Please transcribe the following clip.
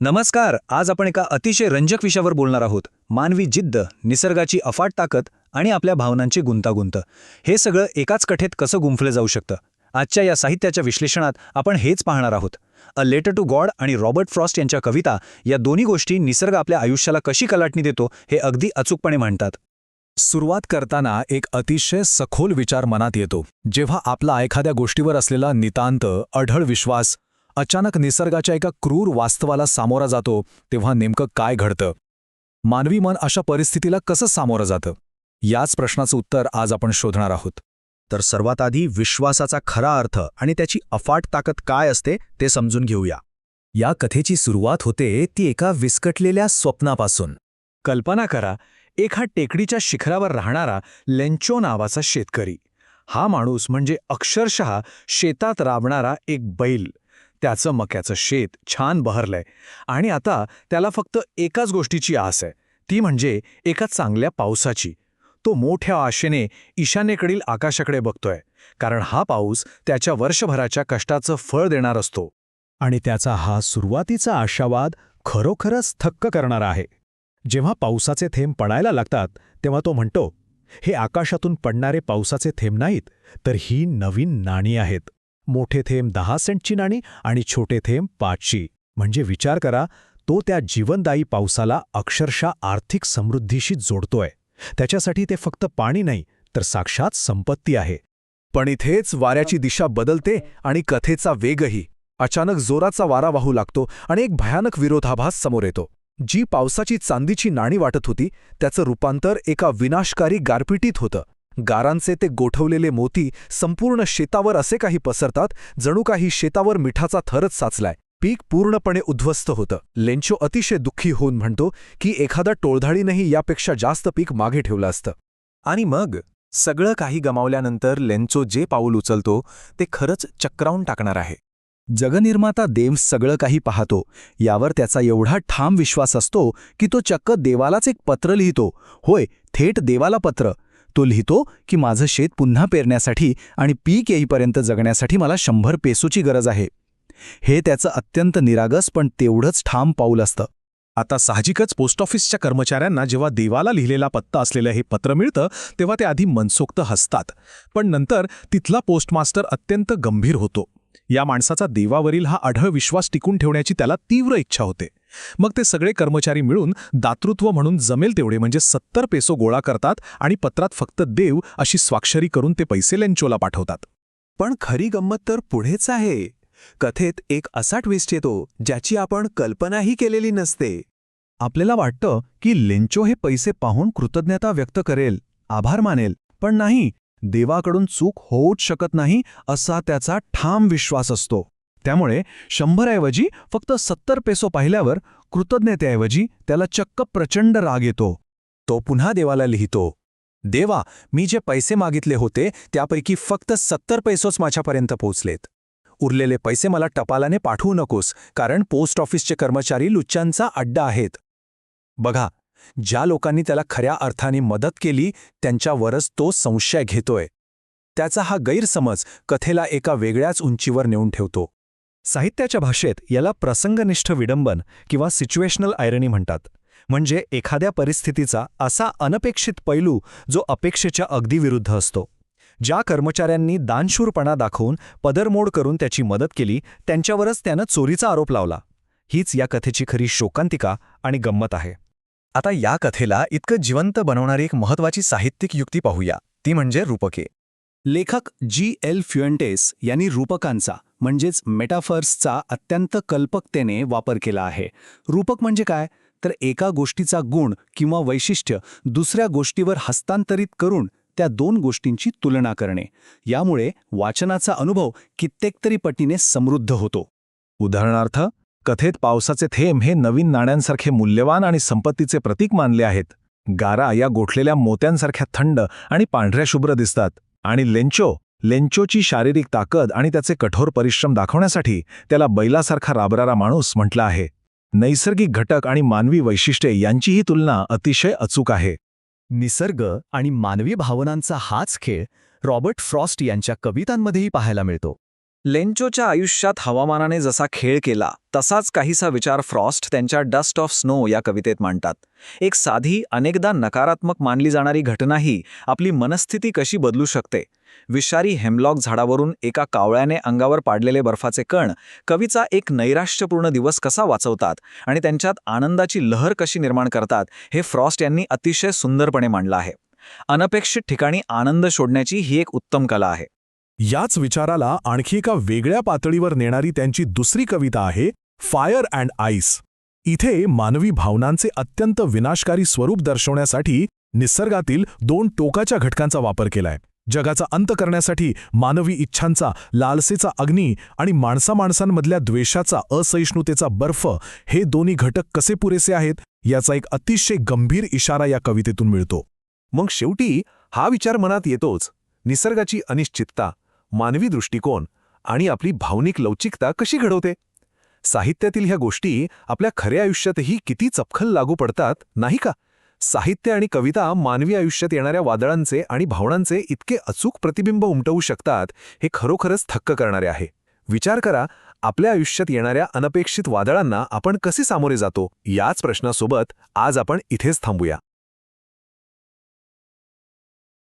नमस्कार. आज आपण एका अतिशय रंजक विषयावर बोलणार आहोत. मानवी जिद्द, निसर्गाची अफाट ताकद आणि आपल्या भावनांची गुंतागुंत. हे सगळं एकाच कथेत कसं गुंफलं जाऊ शकतं. आजच्या या साहित्याच्या विश्लेषणात आपण हेच पाहणार आहोत. अ लेटर टू गॉड आणि रॉबर्ट फ्रॉस्ट यांच्या कविता, या दोन्ही गोष्टी निसर्ग आपल्या आयुष्याला कशी कलाटणी देतो हे अगदी अचूकपणे मांडतात. सुरुवात करताना एक अतिशय सखोल विचार मनात येतो. जेव्हा आपला एखाद्या गोष्टीवर असलेला नितांत अढळ विश्वास अचानक निसर्गाच्या एका क्रूर वास्तवाला सामोरा जातो, तेव्हा नेमकं काय घडतं? मानवी मन अशा परिस्थितीला कसं सामोरं जातं? याच प्रश्नाचं उत्तर आज आपण शोधणार आहोत. तर सर्वात आधी विश्वासाचा खरा अर्थ आणि त्याची अफाट ताकद काय असते ते समजून घेऊया. या कथेची सुरुवात होते ती एका विस्कटलेल्या स्वप्नापासून. कल्पना करा, एका टेकडीच्या शिखरावर राहणारा लेंचो नावाचा शेतकरी. हा माणूस म्हणजे अक्षरशः शेतात राबणारा एक बैल. त्याचं मक्याचं शेत छान बहरलंय आणि आता त्याला फक्त एकाच गोष्टीची आस आहे, ती म्हणजे एका चांगल्या पावसाची. तो मोठ्या आशेने ईशान्येकडील आकाशाकडे बघतोय, कारण हा पाऊस त्याच्या वर्षभराच्या कष्टाचं फळ देणार असतो. आणि त्याचा हा सुरुवातीचा आशावाद खरोखरच थक्क करणारा आहे. जेव्हा पावसाचे थेंब पडायला लागतात तेव्हा तो म्हणतो, हे आकाशातून पडणारे पावसाचे थेंब नाहीत, तर ही नवीन नाणी आहेत. मोठे थेंब 10 सेंटची नाणी आणि छोटे थेंब 5ची. म्हणजे विचार करा, तो त्या जीवनदायी पावसाला अक्षरशः आर्थिक समृद्धीशी जोडतोय. त्याच्यासाठी ते फक्त पाणी नाही, तर साक्षात संपत्ती आहे. पण इथेच वाऱ्याची दिशा बदलते आणि कथेचा वेगही. अचानक जोराचा वारा वाहू लागतो आणि एक भयानक विरोधाभास समोर येतो. जी पावसाची चांदीची नाणी वाटत होती, त्याचं रूपांतर एका विनाशकारी गारपिटीत होतं. गारांचे ते गोठवलेले मोती संपूर्ण शेतावर असे काही पसरतात, जणू काही शेतावर मिठाचा थरच साचलाय. पीक पूर्णपणे उद्ध्वस्त होतं. लेंचो अतिशय दुःखी होऊन म्हणतो की एखादा टोळधाडीनेही यापेक्षा जास्त पीक मागे ठेवलं असतं. आणि मग सगळं काही गमावल्यानंतर लेंचो जे पाऊल उचलतो ते खरंच चक्रावून टाकणार आहे. जगनिर्माता देव सगळं काही पाहतो, यावर त्याचा एवढा ठाम विश्वास असतो की तो चक्क देवालाच एक पत्र लिहितो. होय, थेट देवाला पत्र. तो लिहितो की माझं शेत पुन्हा पेरण्यासाठी आणि पीक येईपर्यंत जगण्यासाठी मला 100 पेसोची गरज आहे. हे त्याचं अत्यंत निरागस पण तेवढंच ठाम पाऊल असतं. आता साहजिकच पोस्ट ऑफिसच्या कर्मचाऱ्यांना जेव्हा देवाला लिहिलेला पत्ता असलेलं हे पत्र मिळतं तेव्हा ते आधी मनसोक्त हसतात. पण नंतर तिथला पोस्टमास्टर अत्यंत गंभीर होतो. या माणसाचा देवावरील हा अढळ विश्वास टिकून ठेवण्याची त्याला तीव्र इच्छा होते. मग ते सगळे कर्मचारी मिळून दातृत्व म्हणून जमेल तेवढे म्हणजे 70 पेसो गोळा करतात आणि पत्रात फक्त देव अशी स्वाक्षरी करून ते पैसे लेंचोला पाठवतात. पण खरी गंमत तर पुढेच आहे. कथेत एक असा ट्विस्ट येतो ज्याची आपण कल्पनाही केलेली नसते. आपल्याला वाटतं की लेंचो हे पैसे पाहून कृतज्ञता व्यक्त करेल, आभार मानेल, पण नाही. देवाकडून चूक होऊच शकत नाही असा त्याचा ठाम विश्वास असतो. त्यामुळे 100 ऐवजी फक्त 70 पेसो पाहिल्यावर कृतज्ञतेऐवजी त्याला चक्क प्रचंड राग येतो. तो पुन्हा देवाला लिहितो, देवा, मी जे पैसे मागितले होते त्यापैकी फक्त 70 पैसोच माझ्यापर्यंत पोहोचलेत. उरलेले पैसे मला टपालाने पाठवू नकोस, कारण पोस्ट ऑफिसचे कर्मचारी लुच्च्यांचा अड्डा आहेत. बघा, ज्या लोकांनी त्याला खऱ्या अर्थाने मदत केली त्यांच्यावरच तो संशय घेतोय. त्याचा हा गैरसमज कथेला एका वेगळ्याच उंचीवर नेऊन ठेवतो. साहित्याच्या भाषेत याला प्रसंगनिष्ठ विडंबन किंवा सिच्युएशनल आयरनी म्हणतात. म्हणजे एखाद्या परिस्थितीचा असा अनपेक्षित पैलू जो अपेक्षेच्या अगदी विरुद्ध असतो. ज्या कर्मचाऱ्यांनी दानशूरपणा दाखवून पदरमोड करून त्याची मदत केली त्यांच्यावरच त्यानं चोरीचा आरोप लावला. हीच या कथेची खरी शोकांतिका आणि गंमत आहे. आता या कथेला इतकं जिवंत बनवणारी एक महत्त्वाची साहित्यिक युक्ती पाहूया, ती म्हणजे रूपके. लेखक G.L. फ्युएंटेस यांनी रूपकांचा म्हणजेच मेटाफर्सचा अत्यंत कल्पकतेने वापर केला आहे. रूपक म्हणजे काय, तर एका गोष्टीचा गुण किंवा वैशिष्ट्य दुसऱ्या गोष्टीवर हस्तांतरित करून त्या दोन गोष्टींची तुलना करणे. यामुळे वाचनाचा अनुभव कित्येक तरी पटीने समृद्ध होतो. उदाहरणार्थ, कथेत पावसाचे थेंब हे नवीन नाण्यांसारखे मूल्यवान आणि संपत्तीचे प्रतीक मानले आहेत. गारा या गोठलेल्या मोत्यांसारख्या थंड आणि पांढऱ्या शुभ्र दिसतात. आणि लेंचोची शारीरिक ताकद आणि त्याचे कठोर परिश्रम दाखवण्यासाठी त्याला बैलासारखा राबणारा माणूस म्हटलं आहे. नैसर्गिक घटक आणि मानवी वैशिष्ट्ये यांचीही तुलना अतिशय अचूक आहे. निसर्ग आणि मानवी भावनांचा हाच खेळ रॉबर्ट फ्रॉस्ट यांच्या कवितांमध्येही पाहायला मिळतो. लेंचोच्या आयुष्यात हवामानाने जसा खेळ केला तसाच काहीसा विचार फ्रॉस्ट त्यांच्या डस्ट ऑफ स्नो या कवितेत मांडतात. एक साधी, अनेकदा नकारात्मक मानली जाणारी घटनाही आपली मनस्थिती कशी बदलू शकते. विषारी हेमलॉक झाडावरून एका कावळ्याने अंगावर पाडलेले बर्फाचे कण कवीचा एक नैराश्यपूर्ण दिवस कसा वाचवतात आणि त्यांच्यात आनंदाची लहर कशी निर्माण करतात हे फ्रॉस्ट यांनी अतिशय सुंदरपणे मांडलं आहे. अनपेक्षित ठिकाणी आनंद शोधण्याची ही एक उत्तम कला आहे. याच विचाराला आणखी एका वेगळ्या पातळीवर नेणारी त्यांची दुसरी कविता आहे फायर अँड आईस. इथे मानवी भावनांचे अत्यंत विनाशकारी स्वरूप दर्शवण्यासाठी निसर्गातील 2 टोकाच्या घटकांचा वापर केलाय. जगाचा अंत करण्यासाठी मानवी इच्छांचा, लालसेचा अग्नी आणि माणसामाणसांमधल्या द्वेषाचा, असहिष्णुतेचा बर्फ हे दोन्ही घटक कसे पुरेसे आहेत याचा एक अतिशय गंभीर इशारा या कवितेतून मिळतो. मग शेवटी हा विचार मनात येतोच, निसर्गाची अनिश्चितता, मानवी दृष्टिकोन आणि आपली भावनिक लवचिकता कशी घडवते. साहित्यातील ह्या गोष्टी आपल्या खऱ्या आयुष्यातही किती चपखल लागू पडतात, नाही का? साहित्य आणि कविता मानवी आयुष्यात येणाऱ्या वादळांचे आणि भावनांचे इतके अचूक प्रतिबिंब उमटवू शकतात, हे खरोखरच थक्क करणारे आहे. विचार करा, आपल्या आयुष्यात येणाऱ्या अनपेक्षित वादळांना आपण कसे सामोरे जातो. याच प्रश्नासोबत आज आपण इथेच थांबूया.